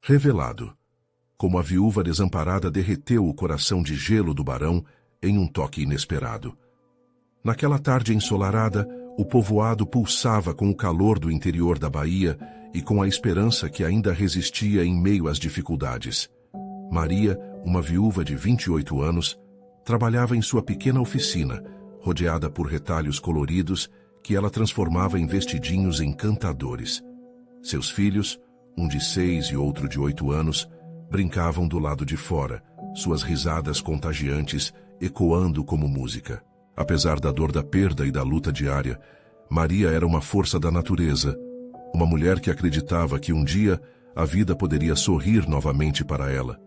Revelado. Como a viúva desamparada derreteu o coração de gelo do barão em um toque inesperado. Naquela tarde ensolarada, o povoado pulsava com o calor do interior da Bahia e com a esperança que ainda resistia em meio às dificuldades. Maria, uma viúva de 28 anos, trabalhava em sua pequena oficina, rodeada por retalhos coloridos que ela transformava em vestidinhos encantadores. Seus filhos, um de 6 e outro de 8 anos, brincavam do lado de fora, suas risadas contagiantes ecoando como música. Apesar da dor da perda e da luta diária, Maria era uma força da natureza, uma mulher que acreditava que um dia a vida poderia sorrir novamente para ela.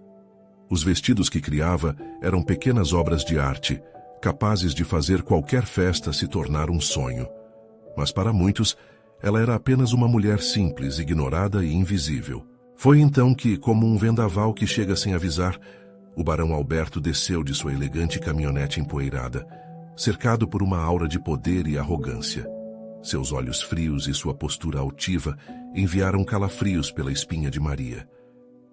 Os vestidos que criava eram pequenas obras de arte, capazes de fazer qualquer festa se tornar um sonho. Mas para muitos, ela era apenas uma mulher simples, ignorada e invisível. Foi então que, como um vendaval que chega sem avisar, o barão Alberto desceu de sua elegante caminhonete empoeirada, cercado por uma aura de poder e arrogância. Seus olhos frios e sua postura altiva enviaram calafrios pela espinha de Maria.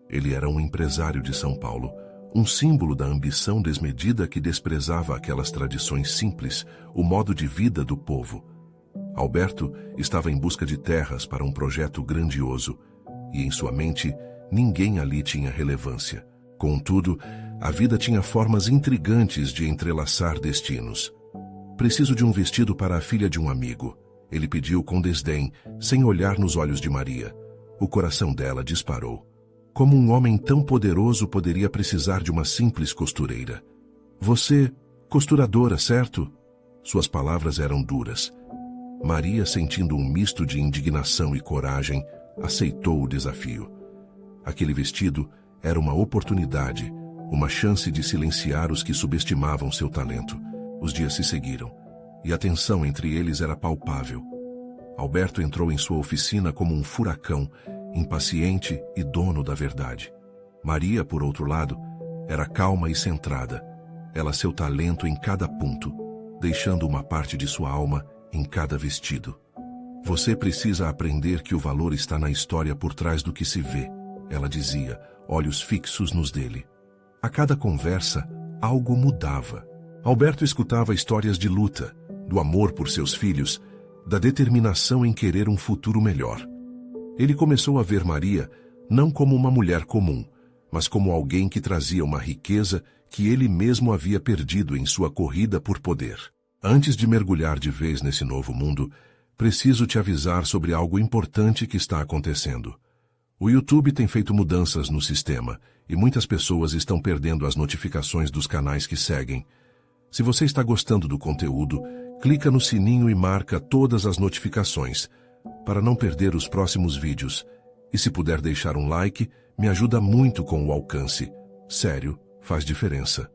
Ele era um empresário de São Paulo, um símbolo da ambição desmedida que desprezava aquelas tradições simples, o modo de vida do povo. Alberto estava em busca de terras para um projeto grandioso, e em sua mente ninguém ali tinha relevância. Contudo, a vida tinha formas intrigantes de entrelaçar destinos. Preciso de um vestido para a filha de um amigo. Ele pediu com desdém, sem olhar nos olhos de Maria. O coração dela disparou. Como um homem tão poderoso poderia precisar de uma simples costureira? Você, costuradora, certo? Suas palavras eram duras. Maria, sentindo um misto de indignação e coragem, aceitou o desafio. Aquele vestido era uma oportunidade, uma chance de silenciar os que subestimavam seu talento. Os dias se seguiram, e a tensão entre eles era palpável. Alberto entrou em sua oficina como um furacão, impaciente e dono da verdade. Maria, por outro lado, era calma e centrada. Ela seu talento em cada ponto, deixando uma parte de sua alma em cada vestido. Você precisa aprender que o valor está na história por trás do que se vê, ela dizia, olhos fixos nos dele. A cada conversa, algo mudava. Alberto escutava histórias de luta, do amor por seus filhos, da determinação em querer um futuro melhor. Ele começou a ver Maria não como uma mulher comum, mas como alguém que trazia uma riqueza que ele mesmo havia perdido em sua corrida por poder. Antes de mergulhar de vez nesse novo mundo, preciso te avisar sobre algo importante que está acontecendo. O YouTube tem feito mudanças no sistema e muitas pessoas estão perdendo as notificações dos canais que seguem. Se você está gostando do conteúdo, clica no sininho e marca todas as notificações, para não perder os próximos vídeos. E se puder deixar um like, me ajuda muito com o alcance. Sério, faz diferença.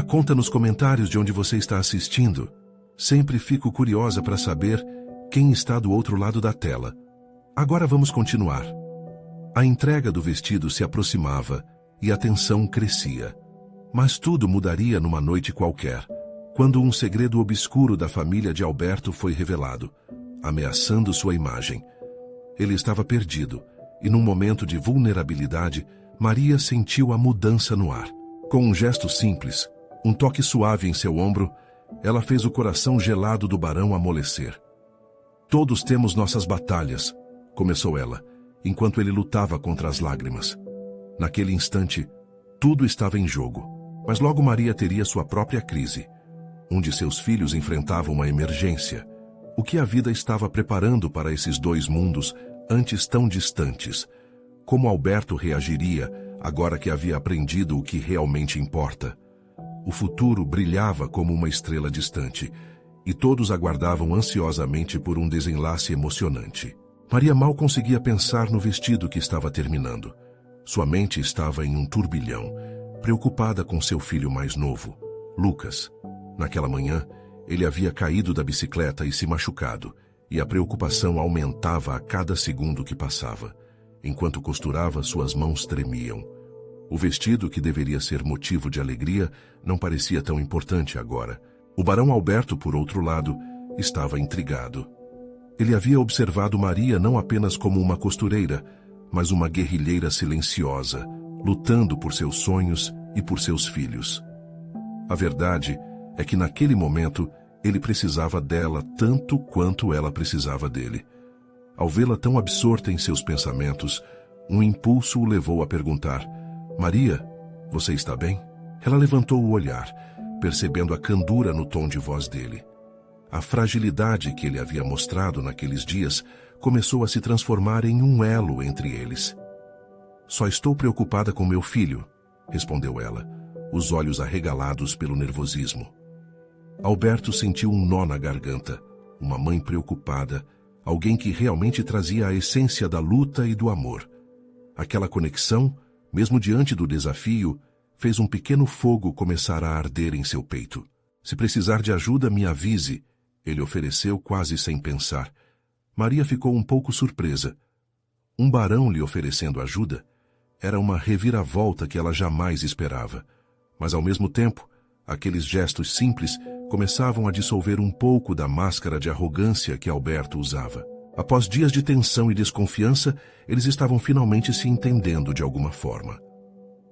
Conta nos comentários de onde você está assistindo. Sempre fico curiosa para saber quem está do outro lado da tela. Agora vamos continuar. A entrega do vestido se aproximava e a tensão crescia. Mas tudo mudaria numa noite qualquer, quando um segredo obscuro da família de Alberto foi revelado, ameaçando sua imagem. Ele estava perdido, e num momento de vulnerabilidade, Maria sentiu a mudança no ar. Com um gesto simples, um toque suave em seu ombro, ela fez o coração gelado do barão amolecer. Todos temos nossas batalhas, começou ela, enquanto ele lutava contra as lágrimas. Naquele instante, tudo estava em jogo, mas logo Maria teria sua própria crise. Um de seus filhos enfrentava uma emergência. O que a vida estava preparando para esses dois mundos, antes tão distantes? Como Alberto reagiria, agora que havia aprendido o que realmente importa? O futuro brilhava como uma estrela distante, e todos aguardavam ansiosamente por um desenlace emocionante. Maria mal conseguia pensar no vestido que estava terminando. Sua mente estava em um turbilhão, preocupada com seu filho mais novo, Lucas. Naquela manhã, ele havia caído da bicicleta e se machucado, e a preocupação aumentava a cada segundo que passava. Enquanto costurava, suas mãos tremiam. O vestido, que deveria ser motivo de alegria, não parecia tão importante agora. O barão Alberto, por outro lado, estava intrigado. Ele havia observado Maria não apenas como uma costureira, mas uma guerrilheira silenciosa, lutando por seus sonhos e por seus filhos. A verdade é que naquele momento ele precisava dela tanto quanto ela precisava dele. Ao vê-la tão absorta em seus pensamentos, um impulso o levou a perguntar: "Maria, você está bem?" Ela levantou o olhar, percebendo a candura no tom de voz dele. A fragilidade que ele havia mostrado naqueles dias começou a se transformar em um elo entre eles. "Só estou preocupada com meu filho", respondeu ela, os olhos arregalados pelo nervosismo. Alberto sentiu um nó na garganta, uma mãe preocupada, alguém que realmente trazia a essência da luta e do amor. Aquela conexão, mesmo diante do desafio, fez um pequeno fogo começar a arder em seu peito. "Se precisar de ajuda, me avise", ele ofereceu quase sem pensar. Maria ficou um pouco surpresa. Um barão lhe oferecendo ajuda? Era uma reviravolta que ela jamais esperava. Mas ao mesmo tempo, aqueles gestos simples começavam a dissolver um pouco da máscara de arrogância que Alberto usava. Após dias de tensão e desconfiança, eles estavam finalmente se entendendo de alguma forma.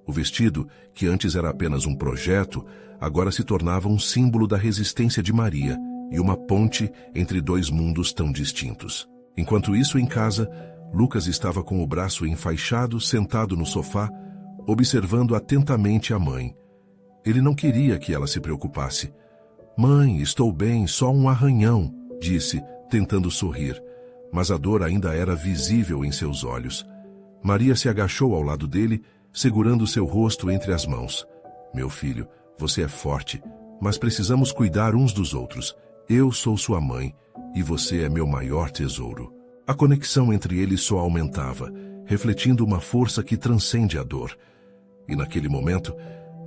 O vestido, que antes era apenas um projeto, agora se tornava um símbolo da resistência de Maria e uma ponte entre dois mundos tão distintos. Enquanto isso, em casa, Lucas estava com o braço enfaixado, sentado no sofá, observando atentamente a mãe. Ele não queria que ela se preocupasse. "Mãe, estou bem, só um arranhão", disse, tentando sorrir, mas a dor ainda era visível em seus olhos. Maria se agachou ao lado dele, segurando seu rosto entre as mãos. "Meu filho, você é forte, mas precisamos cuidar uns dos outros. Eu sou sua mãe e você é meu maior tesouro." A conexão entre eles só aumentava, refletindo uma força que transcende a dor. E naquele momento,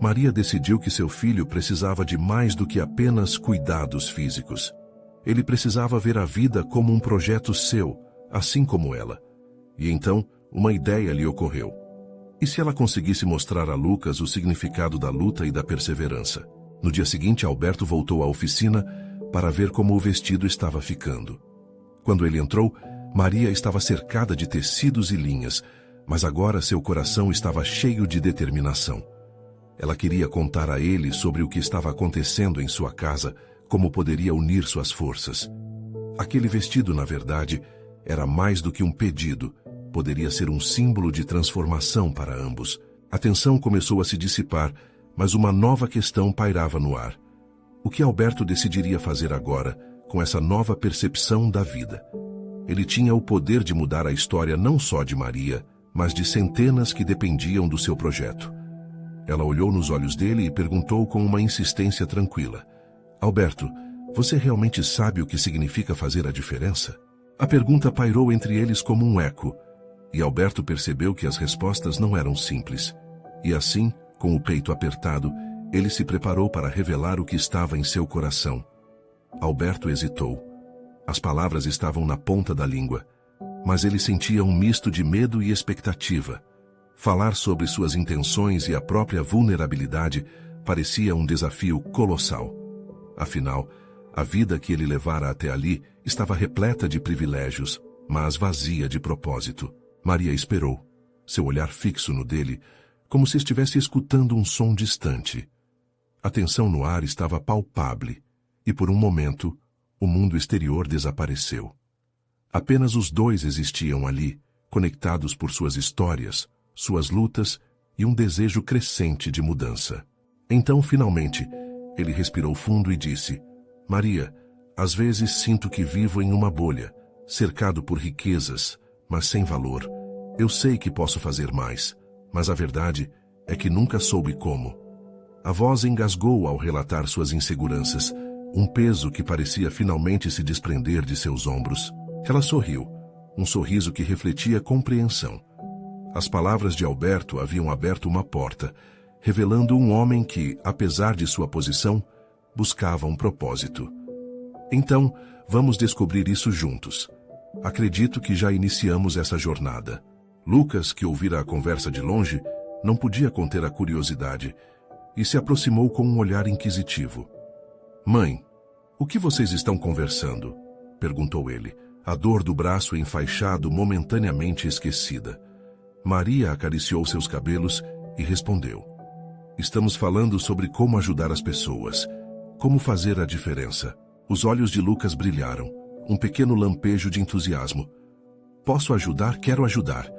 Maria decidiu que seu filho precisava de mais do que apenas cuidados físicos. Ele precisava ver a vida como um projeto seu, assim como ela. E então, uma ideia lhe ocorreu. E se ela conseguisse mostrar a Lucas o significado da luta e da perseverança? No dia seguinte, Alberto voltou à oficina para ver como o vestido estava ficando. Quando ele entrou, Maria estava cercada de tecidos e linhas, mas agora seu coração estava cheio de determinação. Ela queria contar a ele sobre o que estava acontecendo em sua casa, como poderia unir suas forças. Aquele vestido, na verdade, era mais do que um pedido, poderia ser um símbolo de transformação para ambos. A tensão começou a se dissipar, mas uma nova questão pairava no ar. O que Alberto decidiria fazer agora, com essa nova percepção da vida? Ele tinha o poder de mudar a história não só de Maria, mas de centenas que dependiam do seu projeto. Ela olhou nos olhos dele e perguntou com uma insistência tranquila: "Alberto, você realmente sabe o que significa fazer a diferença?" A pergunta pairou entre eles como um eco, e Alberto percebeu que as respostas não eram simples. E assim, com o peito apertado, ele se preparou para revelar o que estava em seu coração. Alberto hesitou. As palavras estavam na ponta da língua, mas ele sentia um misto de medo e expectativa. Falar sobre suas intenções e a própria vulnerabilidade parecia um desafio colossal. Afinal, a vida que ele levara até ali estava repleta de privilégios, mas vazia de propósito. Maria esperou, seu olhar fixo no dele, como se estivesse escutando um som distante. A tensão no ar estava palpável, e por um momento, o mundo exterior desapareceu. Apenas os dois existiam ali, conectados por suas histórias, suas lutas e um desejo crescente de mudança. Então, finalmente, ele respirou fundo e disse: "Maria, às vezes sinto que vivo em uma bolha, cercado por riquezas, mas sem valor. Eu sei que posso fazer mais, mas a verdade é que nunca soube como." A voz engasgou ao relatar suas inseguranças, um peso que parecia finalmente se desprender de seus ombros. Ela sorriu, um sorriso que refletia compreensão. As palavras de Alberto haviam aberto uma porta, revelando um homem que, apesar de sua posição, buscava um propósito. "Então, vamos descobrir isso juntos. Acredito que já iniciamos essa jornada." Lucas, que ouvira a conversa de longe, não podia conter a curiosidade e se aproximou com um olhar inquisitivo. "Mãe, o que vocês estão conversando?" perguntou ele, a dor do braço enfaixado momentaneamente esquecida. Maria acariciou seus cabelos e respondeu: Estamos falando sobre como ajudar as pessoas, como fazer a diferença. Os olhos de Lucas brilharam, um pequeno lampejo de entusiasmo. Posso ajudar, quero ajudar.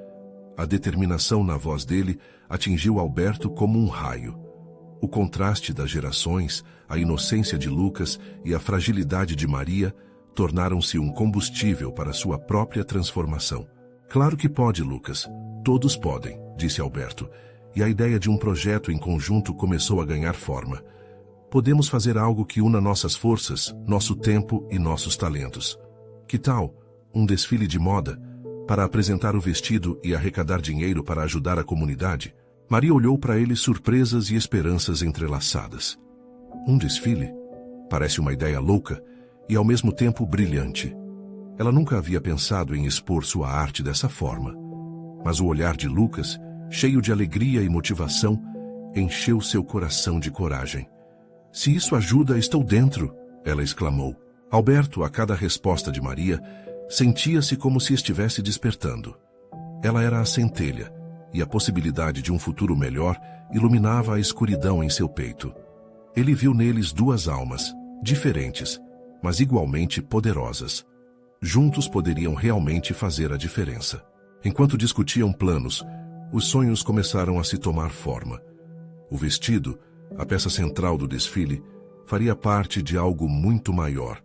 A determinação na voz dele atingiu Alberto como um raio. O contraste das gerações, a inocência de Lucas e a fragilidade de Maria tornaram-se um combustível para sua própria transformação. Claro que pode, Lucas. Todos podem, disse Alberto, e a ideia de um projeto em conjunto começou a ganhar forma. Podemos fazer algo que una nossas forças, nosso tempo e nossos talentos. Que tal um desfile de moda para apresentar o vestido e arrecadar dinheiro para ajudar a comunidade? Maria olhou para ele, surpresas e esperanças entrelaçadas. Um desfile? Parece uma ideia louca e ao mesmo tempo brilhante. Ela nunca havia pensado em expor sua arte dessa forma. Mas o olhar de Lucas, cheio de alegria e motivação, encheu seu coração de coragem. Se isso ajuda, estou dentro, ela exclamou. Alberto, a cada resposta de Maria, sentia-se como se estivesse despertando. Ela era a centelha, e a possibilidade de um futuro melhor iluminava a escuridão em seu peito. Ele viu neles duas almas, diferentes, mas igualmente poderosas. Juntos poderiam realmente fazer a diferença. Enquanto discutiam planos, os sonhos começaram a se tomar forma. O vestido, a peça central do desfile, faria parte de algo muito maior.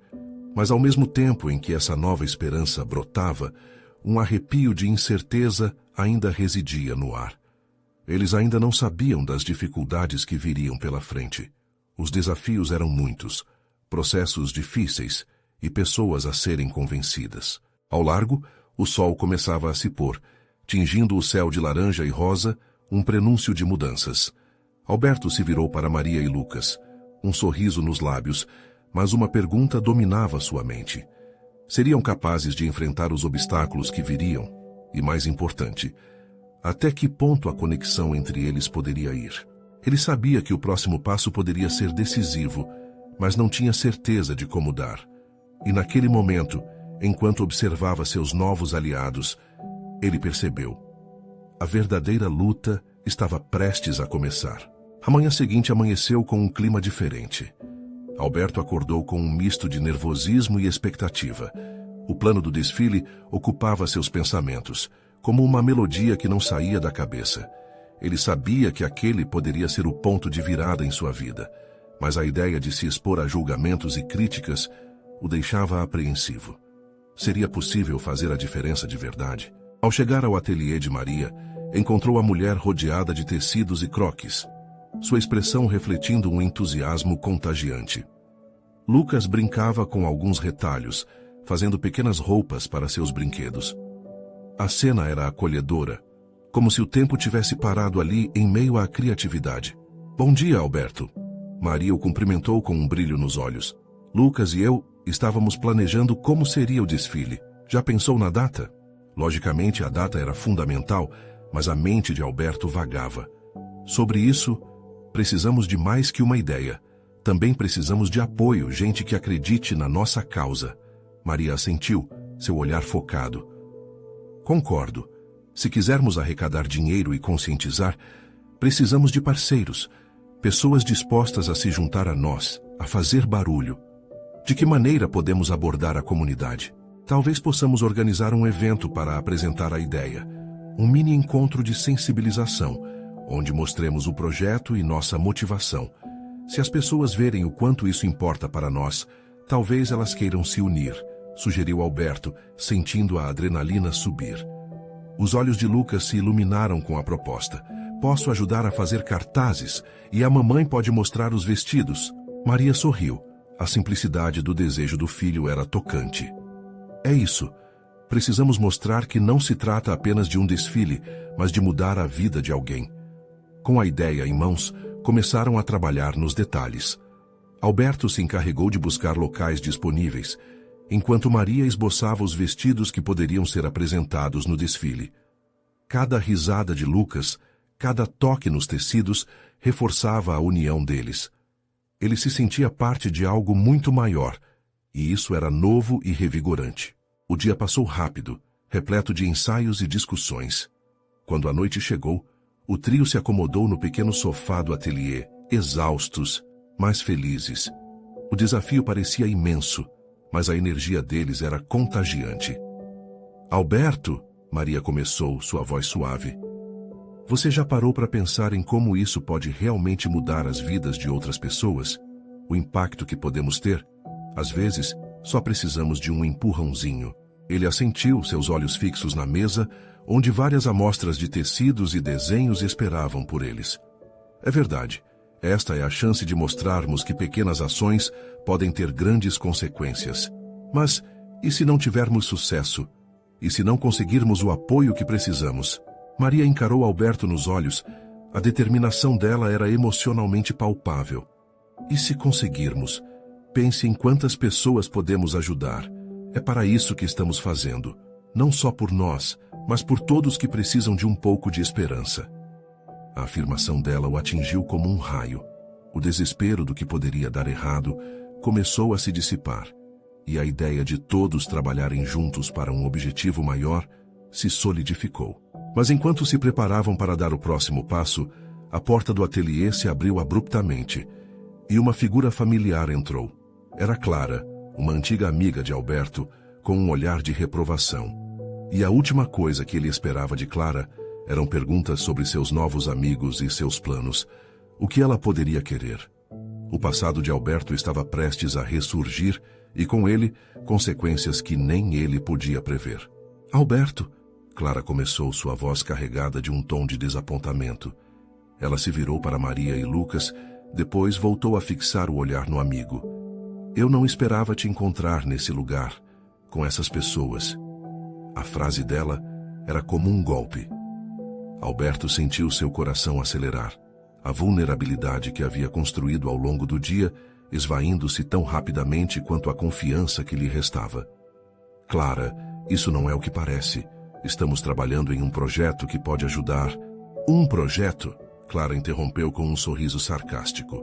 Mas ao mesmo tempo em que essa nova esperança brotava, um arrepio de incerteza ainda residia no ar. Eles ainda não sabiam das dificuldades que viriam pela frente. Os desafios eram muitos, processos difíceis e pessoas a serem convencidas. Ao largo, o sol começava a se pôr, tingindo o céu de laranja e rosa, um prenúncio de mudanças. Alberto se virou para Maria e Lucas, um sorriso nos lábios, mas uma pergunta dominava sua mente. Seriam capazes de enfrentar os obstáculos que viriam? E mais importante, até que ponto a conexão entre eles poderia ir? Ele sabia que o próximo passo poderia ser decisivo, mas não tinha certeza de como dar. E naquele momento, enquanto observava seus novos aliados, ele percebeu. A verdadeira luta estava prestes a começar. A manhã seguinte amanheceu com um clima diferente. Alberto acordou com um misto de nervosismo e expectativa. O plano do desfile ocupava seus pensamentos, como uma melodia que não saía da cabeça. Ele sabia que aquele poderia ser o ponto de virada em sua vida, mas a ideia de se expor a julgamentos e críticas o deixava apreensivo. Seria possível fazer a diferença de verdade? Ao chegar ao ateliê de Maria, encontrou a mulher rodeada de tecidos e croquis, sua expressão refletindo um entusiasmo contagiante. Lucas brincava com alguns retalhos, fazendo pequenas roupas para seus brinquedos. A cena era acolhedora, como se o tempo tivesse parado ali em meio à criatividade. Bom dia, Alberto. Maria o cumprimentou com um brilho nos olhos. Lucas e eu estávamos planejando como seria o desfile. Já pensou na data? Logicamente, a data era fundamental, mas a mente de Alberto vagava. Sobre isso, precisamos de mais que uma ideia. Também precisamos de apoio, gente que acredite na nossa causa. Maria assentiu, seu olhar focado. Concordo. Se quisermos arrecadar dinheiro e conscientizar, precisamos de parceiros, pessoas dispostas a se juntar a nós, a fazer barulho. De que maneira podemos abordar a comunidade? Talvez possamos organizar um evento para apresentar a ideia, um mini encontro de sensibilização, onde mostremos o projeto e nossa motivação. Se as pessoas verem o quanto isso importa para nós, talvez elas queiram se unir, sugeriu Alberto, sentindo a adrenalina subir. Os olhos de Lucas se iluminaram com a proposta. Posso ajudar a fazer cartazes e a mamãe pode mostrar os vestidos. Maria sorriu. A simplicidade do desejo do filho era tocante. É isso. Precisamos mostrar que não se trata apenas de um desfile, mas de mudar a vida de alguém. Com a ideia em mãos, começaram a trabalhar nos detalhes. Alberto se encarregou de buscar locais disponíveis, enquanto Maria esboçava os vestidos que poderiam ser apresentados no desfile. Cada risada de Lucas, cada toque nos tecidos, reforçava a união deles. Ele se sentia parte de algo muito maior, e isso era novo e revigorante. O dia passou rápido, repleto de ensaios e discussões. Quando a noite chegou, o trio se acomodou no pequeno sofá do ateliê, exaustos, mas felizes. O desafio parecia imenso, mas a energia deles era contagiante. Alberto, Maria começou, sua voz suave. Você já parou para pensar em como isso pode realmente mudar as vidas de outras pessoas? O impacto que podemos ter? Às vezes, só precisamos de um empurrãozinho. Ele assentiu, seus olhos fixos na mesa, onde várias amostras de tecidos e desenhos esperavam por eles. É verdade, esta é a chance de mostrarmos que pequenas ações podem ter grandes consequências. Mas, e se não tivermos sucesso? E se não conseguirmos o apoio que precisamos? Maria encarou Alberto nos olhos. A determinação dela era emocionalmente palpável. E se conseguirmos? Pense em quantas pessoas podemos ajudar. É para isso que estamos fazendo. Não só por nós, mas por todos que precisam de um pouco de esperança. A afirmação dela o atingiu como um raio. O desespero do que poderia dar errado começou a se dissipar, e a ideia de todos trabalharem juntos para um objetivo maior se solidificou. Mas enquanto se preparavam para dar o próximo passo, a porta do ateliê se abriu abruptamente, e uma figura familiar entrou. Era Clara, uma antiga amiga de Alberto, com um olhar de reprovação. E a última coisa que ele esperava de Clara eram perguntas sobre seus novos amigos e seus planos. O que ela poderia querer? O passado de Alberto estava prestes a ressurgir e, com ele, consequências que nem ele podia prever. Alberto, Clara começou, sua voz carregada de um tom de desapontamento. Ela se virou para Maria e Lucas, depois voltou a fixar o olhar no amigo. Eu não esperava te encontrar nesse lugar, com essas pessoas. A frase dela era como um golpe. Alberto sentiu seu coração acelerar. A vulnerabilidade que havia construído ao longo do dia, esvaindo-se tão rapidamente quanto a confiança que lhe restava. Clara, isso não é o que parece. Estamos trabalhando em um projeto que pode ajudar. Um projeto? Clara interrompeu com um sorriso sarcástico.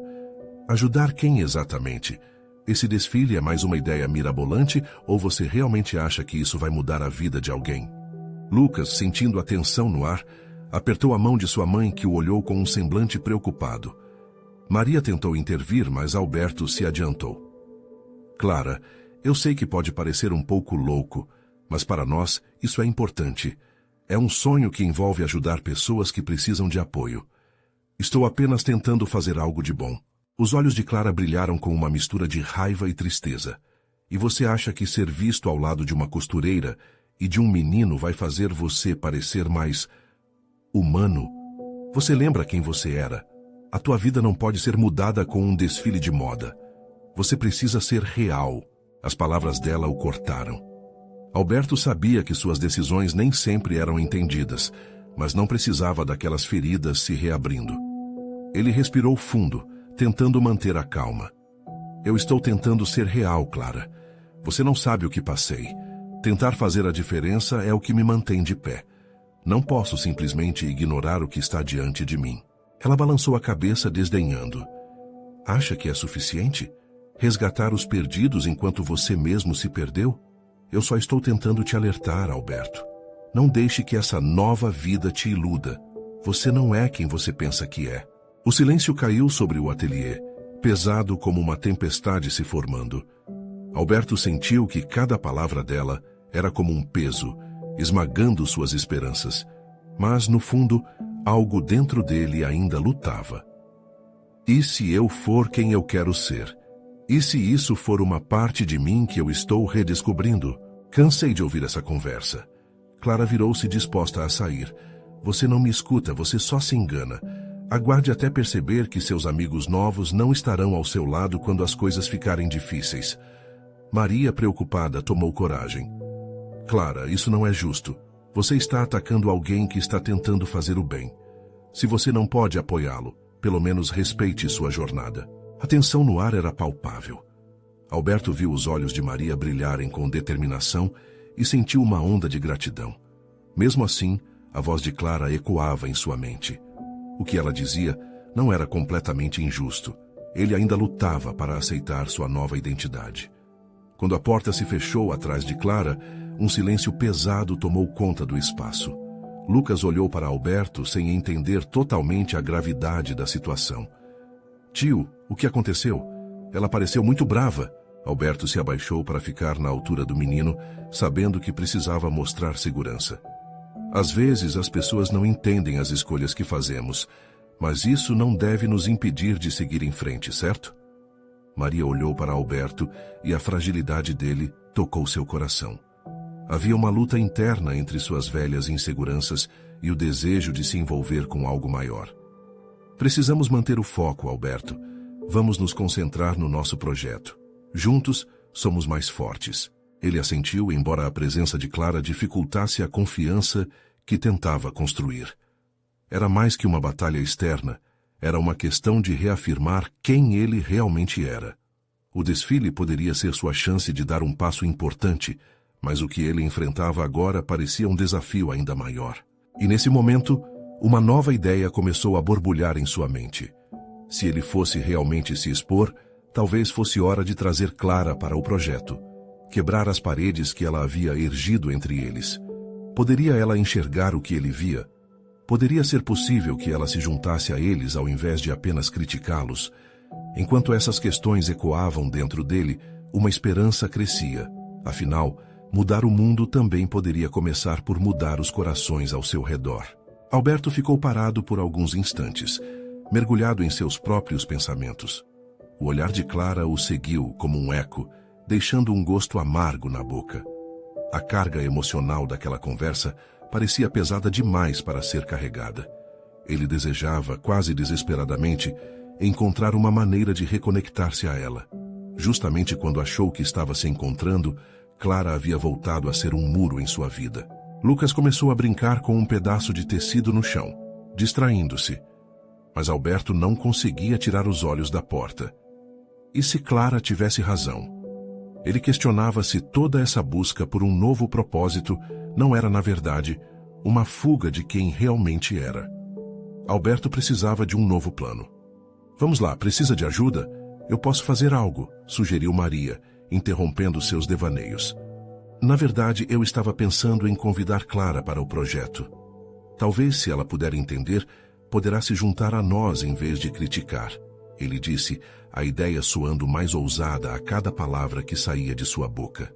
Ajudar quem exatamente? Esse desfile é mais uma ideia mirabolante ou você realmente acha que isso vai mudar a vida de alguém? Lucas, sentindo a tensão no ar, apertou a mão de sua mãe, que o olhou com um semblante preocupado. Maria tentou intervir, mas Alberto se adiantou. Clara, eu sei que pode parecer um pouco louco, mas para nós isso é importante. É um sonho que envolve ajudar pessoas que precisam de apoio. Estou apenas tentando fazer algo de bom. Os olhos de Clara brilharam com uma mistura de raiva e tristeza. E você acha que ser visto ao lado de uma costureira e de um menino vai fazer você parecer mais humano? Você lembra quem você era? A tua vida não pode ser mudada com um desfile de moda. Você precisa ser real. As palavras dela o cortaram. Alberto sabia que suas decisões nem sempre eram entendidas, mas não precisava daquelas feridas se reabrindo. Ele respirou fundo, tentando manter a calma. Eu estou tentando ser real, Clara. Você não sabe o que passei. Tentar fazer a diferença é o que me mantém de pé. Não posso simplesmente ignorar o que está diante de mim. Ela balançou a cabeça desdenhando. Acha que é suficiente? Resgatar os perdidos enquanto você mesmo se perdeu? Eu só estou tentando te alertar, Alberto. Não deixe que essa nova vida te iluda. Você não é quem você pensa que é. O silêncio caiu sobre o ateliê, pesado como uma tempestade se formando. Alberto sentiu que cada palavra dela era como um peso, esmagando suas esperanças. Mas, no fundo, algo dentro dele ainda lutava. E se eu for quem eu quero ser? E se isso for uma parte de mim que eu estou redescobrindo? Cansei de ouvir essa conversa. Clara virou-se disposta a sair. Você não me escuta, você só se engana. Aguarde até perceber que seus amigos novos não estarão ao seu lado quando as coisas ficarem difíceis. Maria, preocupada, tomou coragem. Clara, isso não é justo. Você está atacando alguém que está tentando fazer o bem. Se você não pode apoiá-lo, pelo menos respeite sua jornada. A tensão no ar era palpável. Alberto viu os olhos de Maria brilharem com determinação e sentiu uma onda de gratidão. Mesmo assim, a voz de Clara ecoava em sua mente. O que ela dizia não era completamente injusto. Ele ainda lutava para aceitar sua nova identidade. Quando a porta se fechou atrás de Clara, um silêncio pesado tomou conta do espaço. Lucas olhou para Alberto sem entender totalmente a gravidade da situação. Tio, o que aconteceu? Ela pareceu muito brava. Alberto se abaixou para ficar na altura do menino, sabendo que precisava mostrar segurança. Às vezes as pessoas não entendem as escolhas que fazemos, mas isso não deve nos impedir de seguir em frente, certo? Maria olhou para Alberto e a fragilidade dele tocou seu coração. Havia uma luta interna entre suas velhas inseguranças e o desejo de se envolver com algo maior. Precisamos manter o foco, Alberto. Vamos nos concentrar no nosso projeto. Juntos, somos mais fortes. Ele assentiu, embora a presença de Clara dificultasse a confiança que tentava construir. Era mais que uma batalha externa, era uma questão de reafirmar quem ele realmente era. O desfile poderia ser sua chance de dar um passo importante, mas o que ele enfrentava agora parecia um desafio ainda maior. E nesse momento, uma nova ideia começou a borbulhar em sua mente. Se ele fosse realmente se expor, talvez fosse hora de trazer Clara para o projeto. Quebrar as paredes que ela havia ergido entre eles. Poderia ela enxergar o que ele via? Poderia ser possível que ela se juntasse a eles ao invés de apenas criticá-los? Enquanto essas questões ecoavam dentro dele, uma esperança crescia. Afinal, mudar o mundo também poderia começar por mudar os corações ao seu redor. Alberto ficou parado por alguns instantes, mergulhado em seus próprios pensamentos. O olhar de Clara o seguiu como um eco, deixando um gosto amargo na boca. A carga emocional daquela conversa parecia pesada demais para ser carregada. Ele desejava, quase desesperadamente, encontrar uma maneira de reconectar-se a ela. Justamente quando achou que estava se encontrando, Clara havia voltado a ser um muro em sua vida. Lucas começou a brincar com um pedaço de tecido no chão, distraindo-se. Mas Alberto não conseguia tirar os olhos da porta. E se Clara tivesse razão? Ele questionava se toda essa busca por um novo propósito não era, na verdade, uma fuga de quem realmente era. Alberto precisava de um novo plano. Vamos lá, precisa de ajuda? Eu posso fazer algo, sugeriu Maria, interrompendo seus devaneios. Na verdade, eu estava pensando em convidar Clara para o projeto. Talvez, se ela puder entender, poderá se juntar a nós em vez de criticar. Ele disse, a ideia soando mais ousada a cada palavra que saía de sua boca.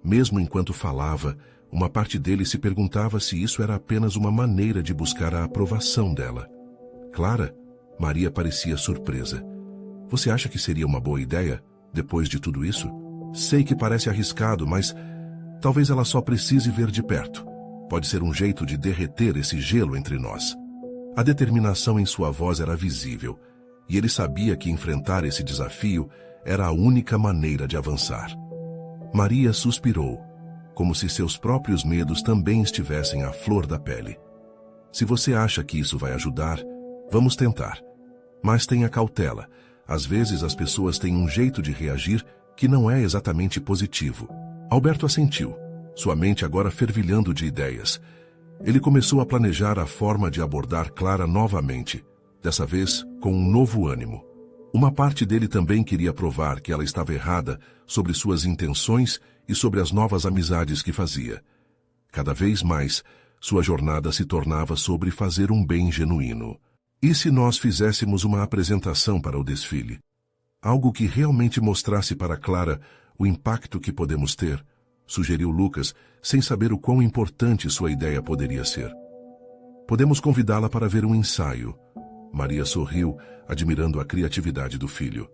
Mesmo enquanto falava, uma parte dele se perguntava se isso era apenas uma maneira de buscar a aprovação dela. Clara? Maria parecia surpresa. Você acha que seria uma boa ideia, depois de tudo isso? Sei que parece arriscado, mas talvez ela só precise ver de perto. Pode ser um jeito de derreter esse gelo entre nós. A determinação em sua voz era visível, e ele sabia que enfrentar esse desafio era a única maneira de avançar. Maria suspirou, como se seus próprios medos também estivessem à flor da pele. Se você acha que isso vai ajudar, vamos tentar. Mas tenha cautela. Às vezes as pessoas têm um jeito de reagir que não é exatamente positivo. Alberto assentiu, sua mente agora fervilhando de ideias. Ele começou a planejar a forma de abordar Clara novamente, dessa vez com um novo ânimo. Uma parte dele também queria provar que ela estava errada sobre suas intenções e sobre as novas amizades que fazia. Cada vez mais, sua jornada se tornava sobre fazer um bem genuíno. E se nós fizéssemos uma apresentação para o desfile? Algo que realmente mostrasse para Clara o impacto que podemos ter, sugeriu Lucas, sem saber o quão importante sua ideia poderia ser. Podemos convidá-la para ver um ensaio. Maria sorriu, admirando a criatividade do filho.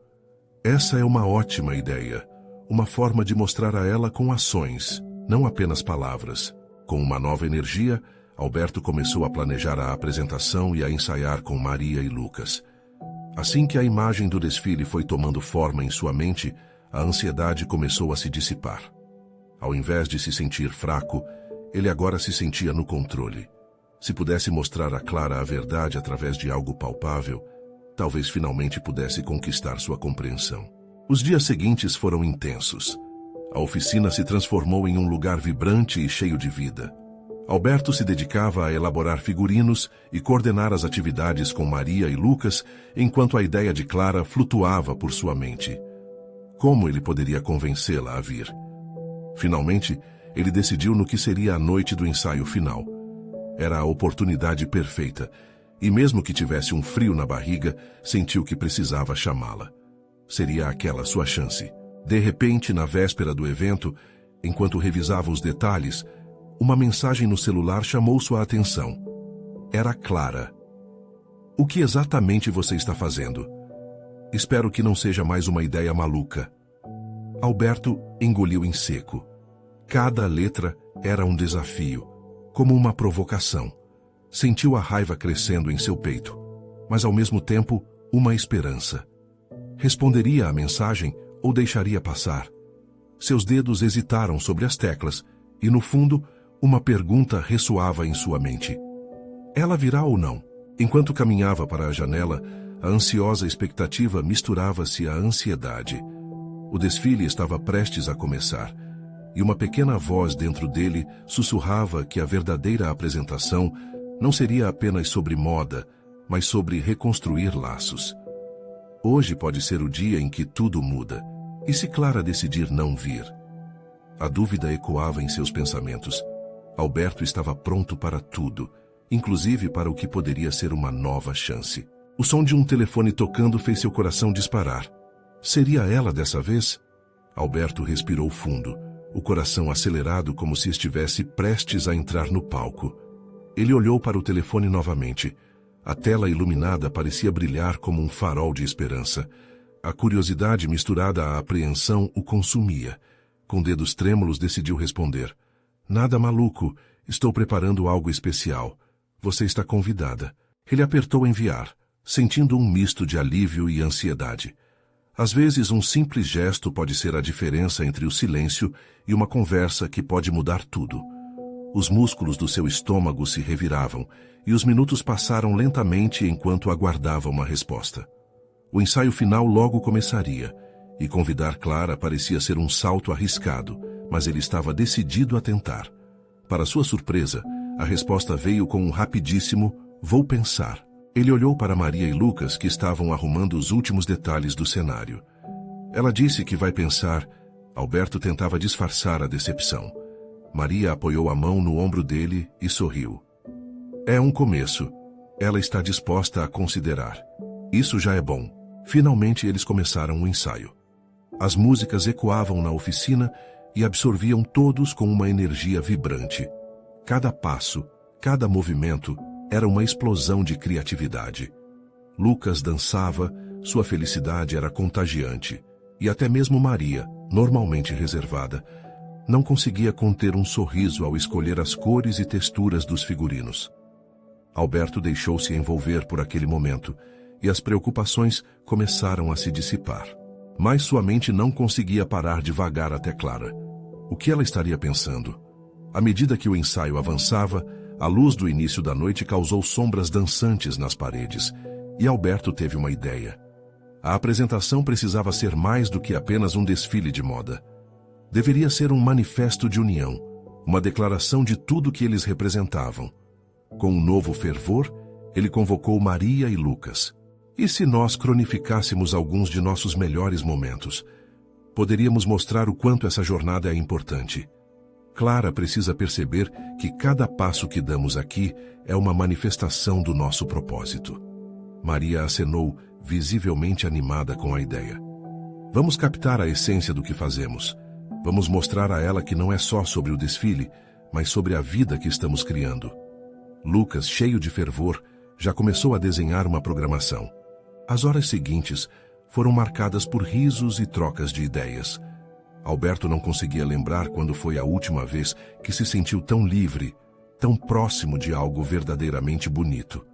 Essa é uma ótima ideia. Uma forma de mostrar a ela com ações, não apenas palavras. Com uma nova energia, Alberto começou a planejar a apresentação e a ensaiar com Maria e Lucas. Assim que a imagem do desfile foi tomando forma em sua mente, a ansiedade começou a se dissipar. Ao invés de se sentir fraco, ele agora se sentia no controle. Se pudesse mostrar a Clara a verdade através de algo palpável, talvez finalmente pudesse conquistar sua compreensão. Os dias seguintes foram intensos. A oficina se transformou em um lugar vibrante e cheio de vida. Alberto se dedicava a elaborar figurinos e coordenar as atividades com Maria e Lucas, enquanto a ideia de Clara flutuava por sua mente. Como ele poderia convencê-la a vir? Finalmente, ele decidiu no que seria a noite do ensaio final. Era a oportunidade perfeita, e mesmo que tivesse um frio na barriga, sentiu que precisava chamá-la. Seria aquela sua chance. De repente, na véspera do evento, enquanto revisava os detalhes, uma mensagem no celular chamou sua atenção. Era Clara. O que exatamente você está fazendo? Espero que não seja mais uma ideia maluca. Alberto engoliu em seco. Cada letra era um desafio, como uma provocação. Sentiu a raiva crescendo em seu peito, mas ao mesmo tempo, uma esperança. Responderia à mensagem ou deixaria passar? Seus dedos hesitaram sobre as teclas e, no fundo, uma pergunta ressoava em sua mente. Ela virá ou não? Enquanto caminhava para a janela, a ansiosa expectativa misturava-se à ansiedade. O desfile estava prestes a começar, e uma pequena voz dentro dele sussurrava que a verdadeira apresentação não seria apenas sobre moda, mas sobre reconstruir laços. Hoje pode ser o dia em que tudo muda. E se Clara decidir não vir? A dúvida ecoava em seus pensamentos. Alberto estava pronto para tudo, inclusive para o que poderia ser uma nova chance. O som de um telefone tocando fez seu coração disparar. Seria ela dessa vez? Alberto respirou fundo, o coração acelerado como se estivesse prestes a entrar no palco. Ele olhou para o telefone novamente. A tela iluminada parecia brilhar como um farol de esperança. A curiosidade misturada à apreensão o consumia. Com dedos trêmulos decidiu responder. Nada maluco, estou preparando algo especial. Você está convidada. Ele apertou enviar, sentindo um misto de alívio e ansiedade. Às vezes, um simples gesto pode ser a diferença entre o silêncio e uma conversa que pode mudar tudo. Os músculos do seu estômago se reviravam, e os minutos passaram lentamente enquanto aguardava uma resposta. O ensaio final logo começaria, e convidar Clara parecia ser um salto arriscado, mas ele estava decidido a tentar. Para sua surpresa, a resposta veio com um rapidíssimo "vou pensar". Ele olhou para Maria e Lucas, que estavam arrumando os últimos detalhes do cenário. Ela disse que vai pensar. Alberto tentava disfarçar a decepção. Maria apoiou a mão no ombro dele e sorriu. É um começo. Ela está disposta a considerar. Isso já é bom. Finalmente eles começaram o ensaio. As músicas ecoavam na oficina e absorviam todos com uma energia vibrante. Cada passo, cada movimento era uma explosão de criatividade. Lucas dançava, sua felicidade era contagiante, e até mesmo Maria, normalmente reservada, não conseguia conter um sorriso ao escolher as cores e texturas dos figurinos. Alberto deixou-se envolver por aquele momento, e as preocupações começaram a se dissipar. Mas sua mente não conseguia parar de vagar até Clara. O que ela estaria pensando? À medida que o ensaio avançava, a luz do início da noite causou sombras dançantes nas paredes, e Alberto teve uma ideia. A apresentação precisava ser mais do que apenas um desfile de moda. Deveria ser um manifesto de união, uma declaração de tudo que eles representavam. Com um novo fervor, ele convocou Maria e Lucas. E se nós cronificássemos alguns de nossos melhores momentos? Poderíamos mostrar o quanto essa jornada é importante. Clara precisa perceber que cada passo que damos aqui é uma manifestação do nosso propósito. Maria acenou, visivelmente animada com a ideia. Vamos captar a essência do que fazemos. Vamos mostrar a ela que não é só sobre o desfile, mas sobre a vida que estamos criando. Lucas, cheio de fervor, já começou a desenhar uma programação. As horas seguintes foram marcadas por risos e trocas de ideias. Alberto não conseguia lembrar quando foi a última vez que se sentiu tão livre, tão próximo de algo verdadeiramente bonito.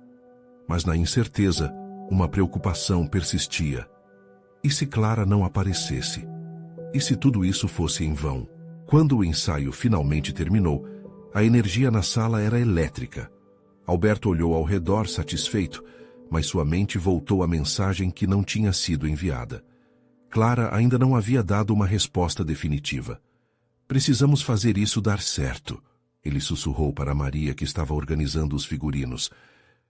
Mas na incerteza, uma preocupação persistia. E se Clara não aparecesse? E se tudo isso fosse em vão? Quando o ensaio finalmente terminou, a energia na sala era elétrica. Alberto olhou ao redor satisfeito, mas sua mente voltou à mensagem que não tinha sido enviada. Clara ainda não havia dado uma resposta definitiva. Precisamos fazer isso dar certo, ele sussurrou para Maria, que estava organizando os figurinos.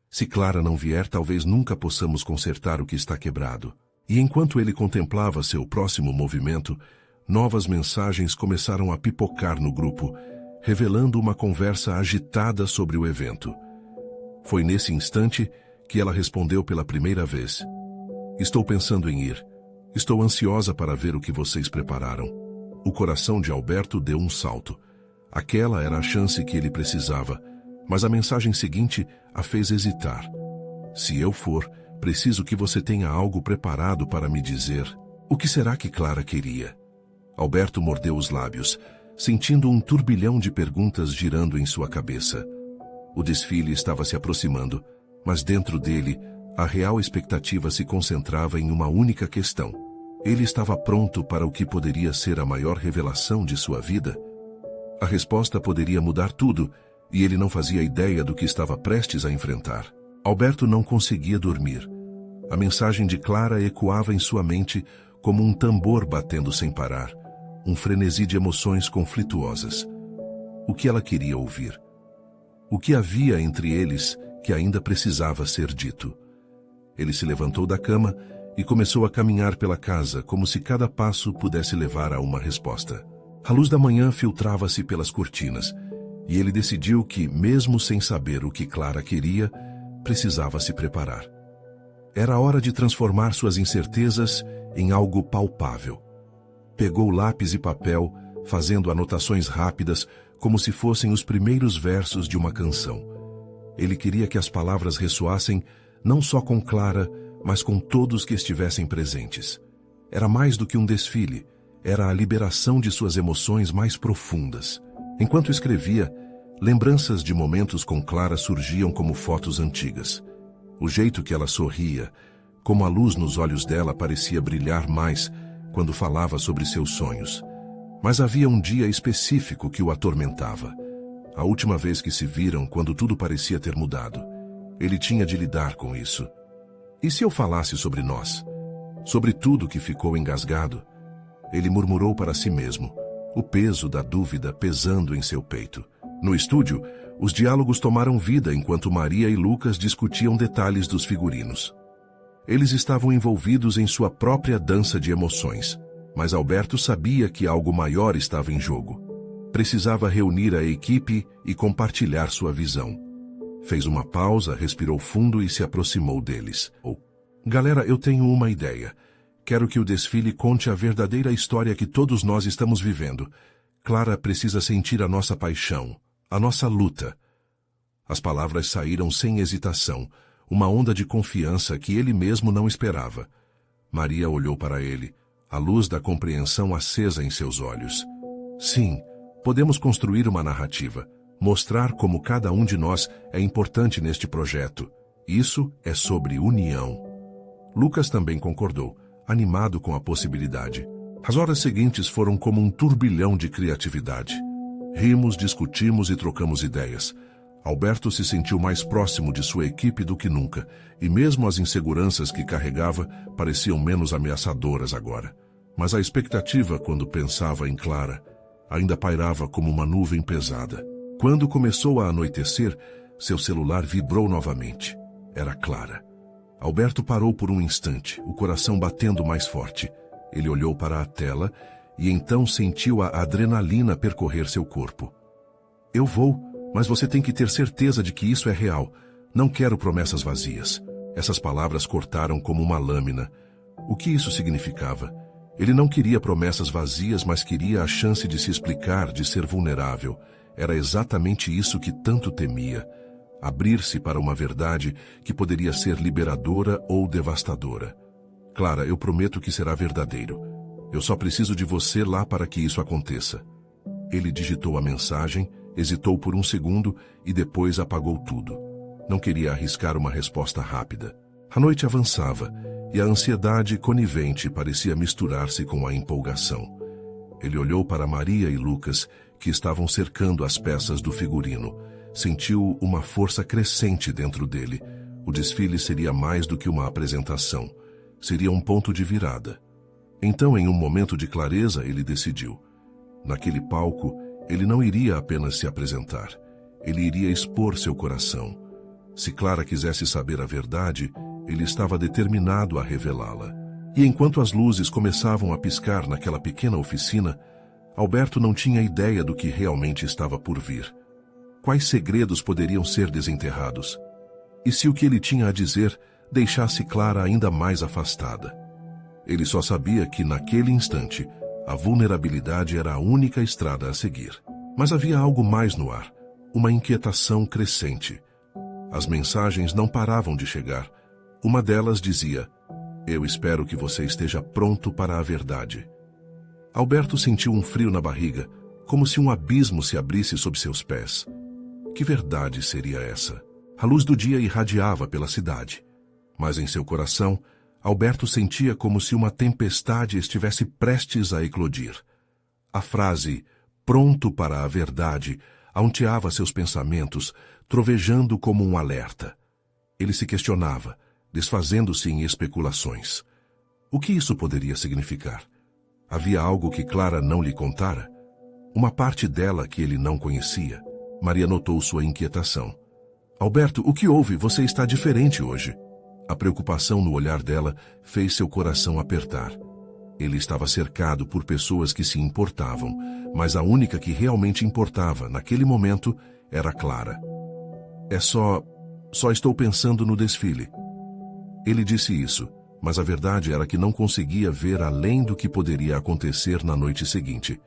Se Clara não vier, talvez nunca possamos consertar o que está quebrado. E enquanto ele contemplava seu próximo movimento, novas mensagens começaram a pipocar no grupo, revelando uma conversa agitada sobre o evento. Foi nesse instante que ela respondeu pela primeira vez. Estou pensando em ir. Estou ansiosa para ver o que vocês prepararam. O coração de Alberto deu um salto. Aquela era a chance que ele precisava, mas a mensagem seguinte a fez hesitar. Se eu for, preciso que você tenha algo preparado para me dizer. O que será que Clara queria? Alberto mordeu os lábios, sentindo um turbilhão de perguntas girando em sua cabeça. O desfile estava se aproximando, mas dentro dele, a real expectativa se concentrava em uma única questão. Ele estava pronto para o que poderia ser a maior revelação de sua vida? A resposta poderia mudar tudo, e ele não fazia ideia do que estava prestes a enfrentar. Alberto não conseguia dormir. A mensagem de Clara ecoava em sua mente como um tambor batendo sem parar, um frenesi de emoções conflituosas. O que ela queria ouvir? O que havia entre eles que ainda precisava ser dito? Ele se levantou da cama e começou a caminhar pela casa como se cada passo pudesse levar a uma resposta. A luz da manhã filtrava-se pelas cortinas, e ele decidiu que, mesmo sem saber o que Clara queria, precisava se preparar. Era hora de transformar suas incertezas em algo palpável. Pegou lápis e papel, fazendo anotações rápidas, como se fossem os primeiros versos de uma canção. Ele queria que as palavras ressoassem não só com Clara, mas com todos que estivessem presentes. Era mais do que um desfile, era a liberação de suas emoções mais profundas. Enquanto escrevia, lembranças de momentos com Clara surgiam como fotos antigas. O jeito que ela sorria, como a luz nos olhos dela parecia brilhar mais quando falava sobre seus sonhos. Mas havia um dia específico que o atormentava. A última vez que se viram, quando tudo parecia ter mudado. Ele tinha de lidar com isso. E se eu falasse sobre nós? Sobre tudo que ficou engasgado? Ele murmurou para si mesmo, o peso da dúvida pesando em seu peito. No estúdio, os diálogos tomaram vida enquanto Maria e Lucas discutiam detalhes dos figurinos. Eles estavam envolvidos em sua própria dança de emoções, mas Alberto sabia que algo maior estava em jogo. Precisava reunir a equipe e compartilhar sua visão. Fez uma pausa, respirou fundo e se aproximou deles. Galera, eu tenho uma ideia. Quero que o desfile conte a verdadeira história que todos nós estamos vivendo. Clara precisa sentir a nossa paixão, a nossa luta. As palavras saíram sem hesitação, uma onda de confiança que ele mesmo não esperava. Maria olhou para ele, a luz da compreensão acesa em seus olhos. Sim, podemos construir uma narrativa, mostrar como cada um de nós é importante neste projeto. Isso é sobre união. Lucas também concordou, animado com a possibilidade. As horas seguintes foram como um turbilhão de criatividade. Rimos, discutimos e trocamos ideias. Alberto se sentiu mais próximo de sua equipe do que nunca, e mesmo as inseguranças que carregava pareciam menos ameaçadoras agora. Mas a expectativa, quando pensava em Clara, ainda pairava como uma nuvem pesada. Quando começou a anoitecer, seu celular vibrou novamente. Era Clara. Alberto parou por um instante, o coração batendo mais forte. Ele olhou para a tela e então sentiu a adrenalina percorrer seu corpo. Eu vou, mas você tem que ter certeza de que isso é real. Não quero promessas vazias. Essas palavras cortaram como uma lâmina. O que isso significava? Ele não queria promessas vazias, mas queria a chance de se explicar, de ser vulnerável. Era exatamente isso que tanto temia. Abrir-se para uma verdade que poderia ser liberadora ou devastadora. Clara, eu prometo que será verdadeiro. Eu só preciso de você lá para que isso aconteça. Ele digitou a mensagem, hesitou por um segundo e depois apagou tudo. Não queria arriscar uma resposta rápida. A noite avançava e a ansiedade conivente parecia misturar-se com a empolgação. Ele olhou para Maria e Lucas, que estavam cercando as peças do figurino. Sentiu uma força crescente dentro dele. O desfile seria mais do que uma apresentação. Seria um ponto de virada. Então, em um momento de clareza, ele decidiu. Naquele palco, ele não iria apenas se apresentar. Ele iria expor seu coração. Se Clara quisesse saber a verdade, ele estava determinado a revelá-la. E enquanto as luzes começavam a piscar naquela pequena oficina, Alberto não tinha ideia do que realmente estava por vir. Quais segredos poderiam ser desenterrados? E se o que ele tinha a dizer deixasse Clara ainda mais afastada? Ele só sabia que, naquele instante, a vulnerabilidade era a única estrada a seguir. Mas havia algo mais no ar, uma inquietação crescente. As mensagens não paravam de chegar. Uma delas dizia: "Eu espero que você esteja pronto para a verdade." Alberto sentiu um frio na barriga, como se um abismo se abrisse sob seus pés. Que verdade seria essa? A luz do dia irradiava pela cidade, mas em seu coração, Alberto sentia como se uma tempestade estivesse prestes a eclodir. A frase "pronto para a verdade" aunteava seus pensamentos, trovejando como um alerta. Ele se questionava, desfazendo-se em especulações. O que isso poderia significar? Havia algo que Clara não lhe contara? Uma parte dela que ele não conhecia? Maria notou sua inquietação. "Alberto, o que houve? Você está diferente hoje." A preocupação no olhar dela fez seu coração apertar. Ele estava cercado por pessoas que se importavam, mas a única que realmente importava, naquele momento, era Clara. Só estou pensando no desfile." Ele disse isso, mas a verdade era que não conseguia ver além do que poderia acontecer na noite seguinte.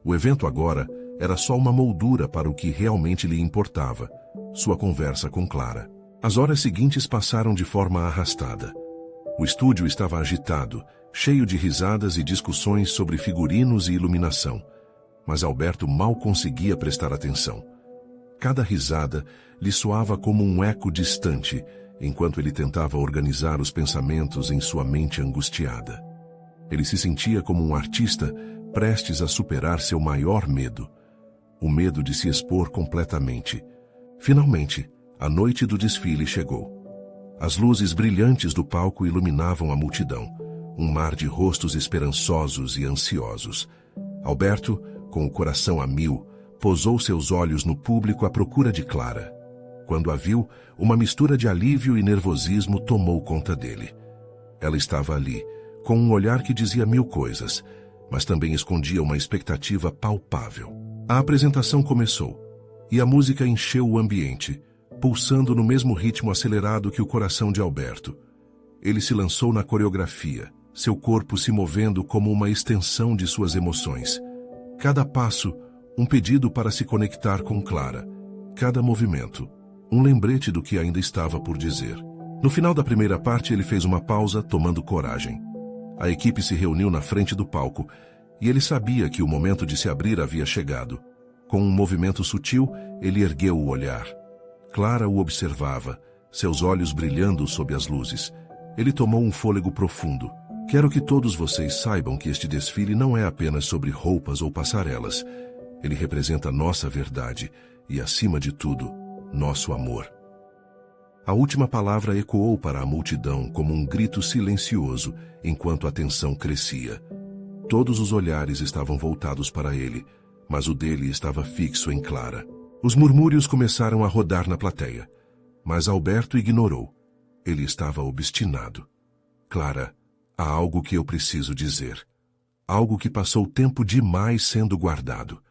O evento agora era só uma moldura para o que realmente lhe importava, sua conversa com Clara. As horas seguintes passaram de forma arrastada. O estúdio estava agitado, cheio de risadas e discussões sobre figurinos e iluminação, mas Alberto mal conseguia prestar atenção. Cada risada lhe soava como um eco distante, enquanto ele tentava organizar os pensamentos em sua mente angustiada. Ele se sentia como um artista prestes a superar seu maior medo, o medo de se expor completamente. Finalmente, a noite do desfile chegou. As luzes brilhantes do palco iluminavam a multidão, um mar de rostos esperançosos e ansiosos. Alberto, com o coração a mil, posou seus olhos no público à procura de Clara. Quando a viu, uma mistura de alívio e nervosismo tomou conta dele. Ela estava ali, com um olhar que dizia mil coisas, mas também escondia uma expectativa palpável. A apresentação começou, e a música encheu o ambiente, pulsando no mesmo ritmo acelerado que o coração de Alberto. Ele se lançou na coreografia, seu corpo se movendo como uma extensão de suas emoções. Cada passo, um pedido para se conectar com Clara. Cada movimento, um lembrete do que ainda estava por dizer. No final da primeira parte, ele fez uma pausa, tomando coragem. A equipe se reuniu na frente do palco, e ele sabia que o momento de se abrir havia chegado. Com um movimento sutil, ele ergueu o olhar. Clara o observava, seus olhos brilhando sob as luzes. Ele tomou um fôlego profundo. "Quero que todos vocês saibam que este desfile não é apenas sobre roupas ou passarelas. Ele representa nossa verdade e, acima de tudo, nosso amor." A última palavra ecoou para a multidão como um grito silencioso enquanto a tensão crescia. Todos os olhares estavam voltados para ele, mas o dele estava fixo em Clara. Os murmúrios começaram a rodar na plateia, mas Alberto ignorou. Ele estava obstinado. "Clara, há algo que eu preciso dizer. Algo que passou tempo demais sendo guardado.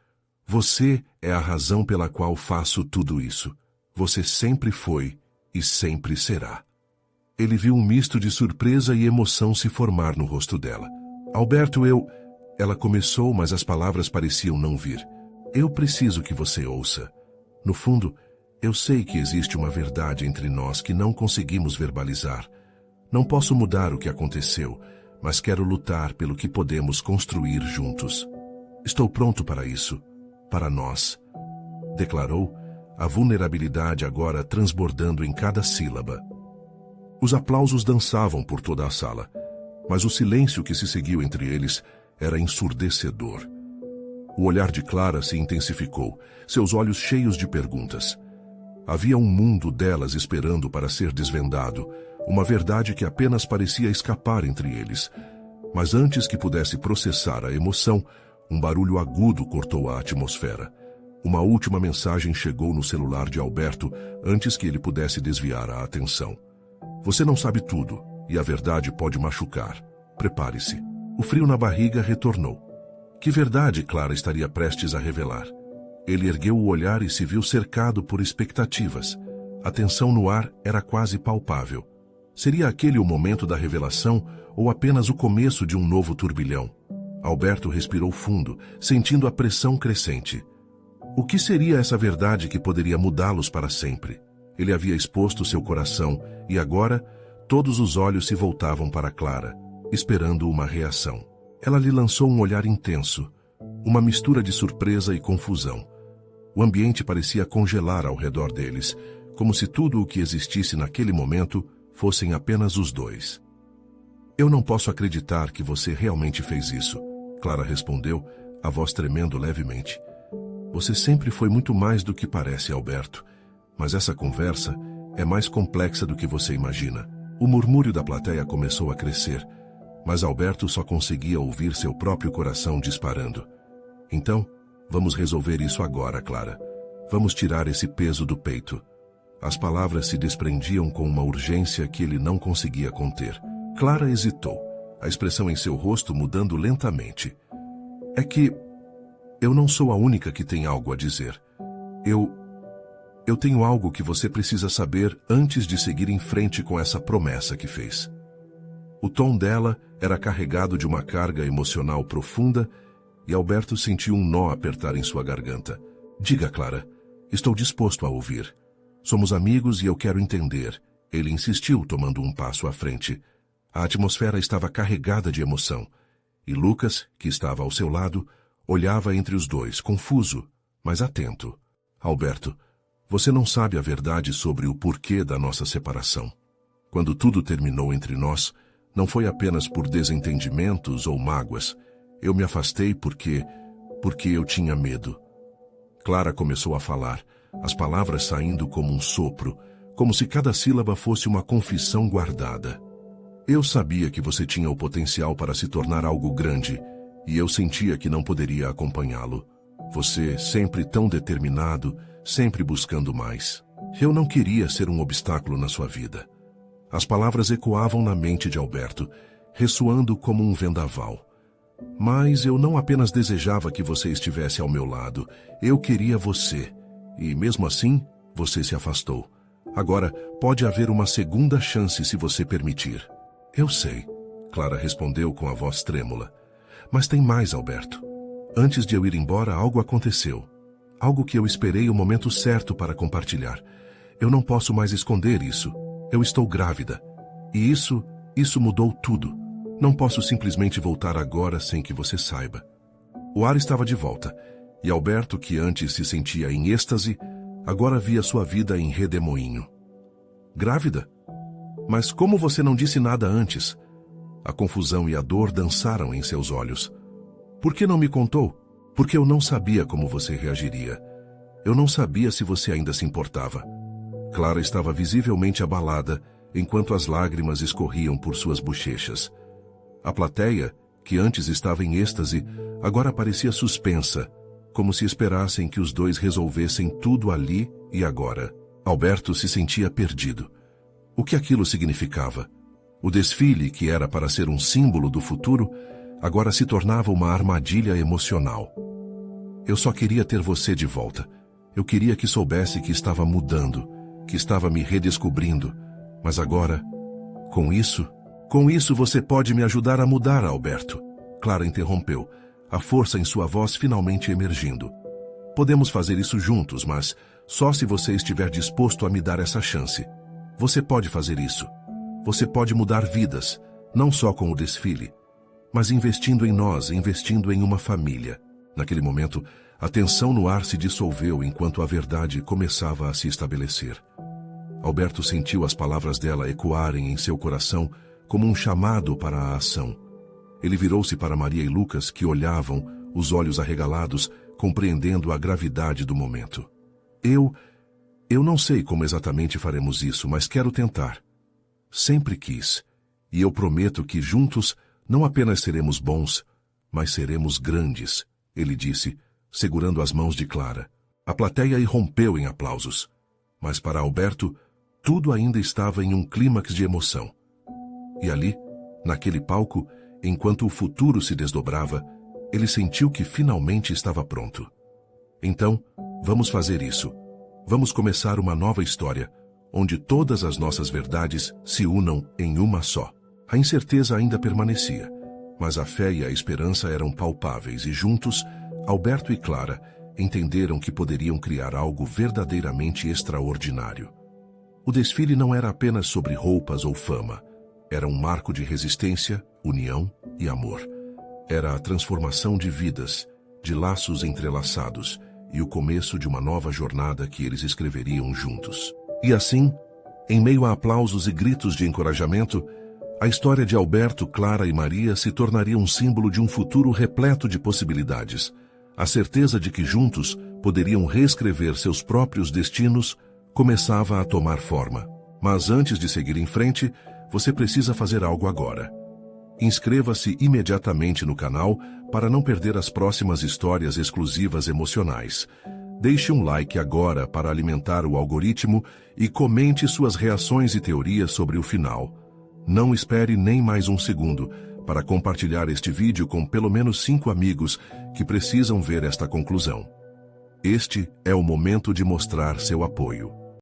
Você é a razão pela qual faço tudo isso. Você sempre foi e sempre será." Ele viu um misto de surpresa e emoção se formar no rosto dela. "Alberto, Ela começou, mas as palavras pareciam não vir. "Eu preciso que você ouça. No fundo, eu sei que existe uma verdade entre nós que não conseguimos verbalizar. Não posso mudar o que aconteceu, mas quero lutar pelo que podemos construir juntos. Estou pronto para isso, para nós", declarou, a vulnerabilidade agora transbordando em cada sílaba. Os aplausos dançavam por toda a sala, mas o silêncio que se seguiu entre eles era ensurdecedor. O olhar de Clara se intensificou, seus olhos cheios de perguntas. Havia um mundo delas esperando para ser desvendado, uma verdade que apenas parecia escapar entre eles. Mas antes que pudesse processar a emoção, um barulho agudo cortou a atmosfera. Uma última mensagem chegou no celular de Alberto antes que ele pudesse desviar a atenção. "Você não sabe tudo, e a verdade pode machucar. Prepare-se." O frio na barriga retornou. Que verdade Clara estaria prestes a revelar? Ele ergueu o olhar e se viu cercado por expectativas. A tensão no ar era quase palpável. Seria aquele o momento da revelação ou apenas o começo de um novo turbilhão? Alberto respirou fundo, sentindo a pressão crescente. O que seria essa verdade que poderia mudá-los para sempre? Ele havia exposto seu coração e agora todos os olhos se voltavam para Clara, esperando uma reação. Ela lhe lançou um olhar intenso, uma mistura de surpresa e confusão. O ambiente parecia congelar ao redor deles, como se tudo o que existisse naquele momento fossem apenas os dois. Eu não posso acreditar que você realmente fez isso, Clara respondeu, a voz tremendo levemente. Você sempre foi muito mais do que parece, Alberto, mas essa conversa é mais complexa do que você imagina. O murmúrio da plateia começou a crescer, mas Alberto só conseguia ouvir seu próprio coração disparando. Então, vamos resolver isso agora, Clara. Vamos tirar esse peso do peito. As palavras se desprendiam com uma urgência que ele não conseguia conter. Clara hesitou, a expressão em seu rosto mudando lentamente. É que eu não sou a única que tem algo a dizer. Eu tenho algo que você precisa saber antes de seguir em frente com essa promessa que fez. O tom dela era carregado de uma carga emocional profunda e Alberto sentiu um nó apertar em sua garganta. Diga, Clara, estou disposto a ouvir. Somos amigos e eu quero entender. Ele insistiu, tomando um passo à frente. A atmosfera estava carregada de emoção. E Lucas, que estava ao seu lado, olhava entre os dois, confuso, mas atento. Alberto, você não sabe a verdade sobre o porquê da nossa separação. Quando tudo terminou entre nós, não foi apenas por desentendimentos ou mágoas. Eu me afastei porque eu tinha medo. Clara começou a falar, as palavras saindo como um sopro, como se cada sílaba fosse uma confissão guardada. Eu sabia que você tinha o potencial para se tornar algo grande, e eu sentia que não poderia acompanhá-lo. Você, sempre tão determinado, sempre buscando mais. Eu não queria ser um obstáculo na sua vida. As palavras ecoavam na mente de Alberto, ressoando como um vendaval. Mas eu não apenas desejava que você estivesse ao meu lado, eu queria você. E mesmo assim, você se afastou. Agora, pode haver uma segunda chance se você permitir. Eu sei, Clara respondeu com a voz trêmula. Mas tem mais, Alberto. Antes de eu ir embora, algo aconteceu. Algo que eu esperei o momento certo para compartilhar. Eu não posso mais esconder isso. Eu estou grávida. E isso mudou tudo. Não posso simplesmente voltar agora sem que você saiba. O ar estava de volta, e Alberto, que antes se sentia em êxtase, agora via sua vida em redemoinho. Grávida? Mas como você não disse nada antes? A confusão e a dor dançaram em seus olhos. Por que não me contou? Porque eu não sabia como você reagiria. Eu não sabia se você ainda se importava. Clara estava visivelmente abalada, enquanto as lágrimas escorriam por suas bochechas. A plateia, que antes estava em êxtase, agora parecia suspensa, como se esperassem que os dois resolvessem tudo ali e agora. Alberto se sentia perdido. O que aquilo significava? O desfile, que era para ser um símbolo do futuro, agora se tornava uma armadilha emocional. Eu só queria ter você de volta. Eu queria que soubesse que estava mudando, que estava me redescobrindo. Mas agora, com isso você pode me ajudar a mudar, Alberto. Clara interrompeu, a força em sua voz finalmente emergindo. Podemos fazer isso juntos, mas só se você estiver disposto a me dar essa chance. Você pode fazer isso. Você pode mudar vidas, não só com o desfile, mas investindo em nós, investindo em uma família. Naquele momento, a tensão no ar se dissolveu enquanto a verdade começava a se estabelecer. Alberto sentiu as palavras dela ecoarem em seu coração como um chamado para a ação. Ele virou-se para Maria e Lucas, que olhavam, os olhos arregalados, compreendendo a gravidade do momento. Eu não sei como exatamente faremos isso, mas quero tentar. Sempre quis, e eu prometo que juntos não apenas seremos bons, mas seremos grandes, ele disse, segurando as mãos de Clara. A plateia irrompeu em aplausos, mas para Alberto, tudo ainda estava em um clímax de emoção. E ali, naquele palco, enquanto o futuro se desdobrava, ele sentiu que finalmente estava pronto. Então, vamos fazer isso. Vamos começar uma nova história, onde todas as nossas verdades se unam em uma só. A incerteza ainda permanecia, mas a fé e a esperança eram palpáveis e juntos, Alberto e Clara entenderam que poderiam criar algo verdadeiramente extraordinário. O desfile não era apenas sobre roupas ou fama. Era um marco de resistência, união e amor. Era a transformação de vidas, de laços entrelaçados e o começo de uma nova jornada que eles escreveriam juntos. E assim, em meio a aplausos e gritos de encorajamento, a história de Alberto, Clara e Maria se tornaria um símbolo de um futuro repleto de possibilidades. A certeza de que juntos poderiam reescrever seus próprios destinos começava a tomar forma. Mas antes de seguir em frente, você precisa fazer algo agora. Inscreva-se imediatamente no canal para não perder as próximas histórias exclusivas emocionais. Deixe um like agora para alimentar o algoritmo e comente suas reações e teorias sobre o final. Não espere nem mais um segundo para compartilhar este vídeo com pelo menos 5 amigos que precisam ver esta conclusão. Este é o momento de mostrar seu apoio.